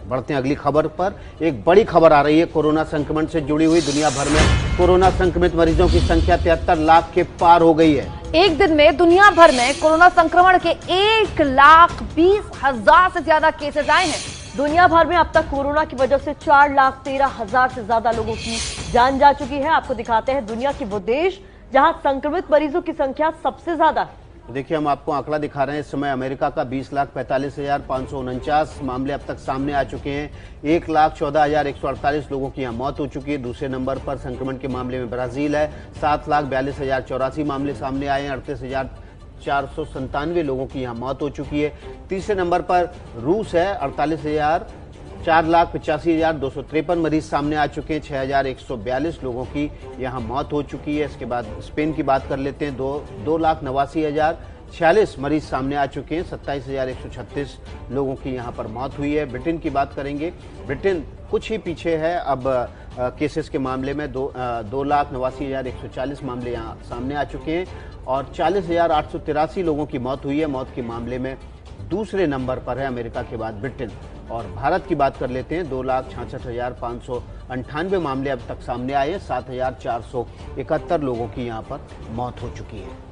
बढ़ते हैं अगली खबर पर। एक बड़ी खबर आ रही है कोरोना संक्रमण से जुड़ी हुई। दुनिया भर में कोरोना संक्रमित मरीजों की संख्या 73 लाख के पार हो गई है। एक दिन में दुनिया भर में कोरोना संक्रमण के 1,20,000 से ज्यादा केसेस आए हैं। दुनिया भर में अब तक कोरोना की वजह से 4,13,000 से ज्यादा लोगों की जान जा चुकी है। आपको दिखाते हैं दुनिया के वो देश जहां संक्रमित मरीजों की संख्या सबसे ज्यादा है। देखिए, हम आपको आंकड़ा दिखा रहे हैं इस समय। अमेरिका का 20,45,549 मामले अब तक सामने आ चुके हैं। 1,14,148 लोगों की यहाँ मौत हो चुकी है। दूसरे नंबर पर संक्रमण के मामले में ब्राजील है। 7,42,084 मामले सामने आए हैं। 38,497 लोगों की यहाँ मौत हो चुकी है। तीसरे नंबर पर रूस है। 4,85,253 मरीज सामने आ चुके हैं। 6,142 लोगों की यहाँ मौत हो चुकी है। इसके बाद स्पेन की बात कर लेते हैं। 2,89,046 मरीज सामने आ चुके हैं। 27,136 लोगों की यहाँ पर मौत हुई है। ब्रिटेन की बात करेंगे। ब्रिटेन कुछ ही पीछे है अब केसेस के मामले में। 2,89,140 मामले यहाँ सामने आ चुके हैं और 40,883 लोगों की मौत हुई है। मौत के मामले में दूसरे नंबर पर है अमेरिका के बाद ब्रिटेन। और भारत की बात कर लेते हैं। 2,66,598 मामले अब तक सामने आए हैं। 7,471 लोगों की यहाँ पर मौत हो चुकी है।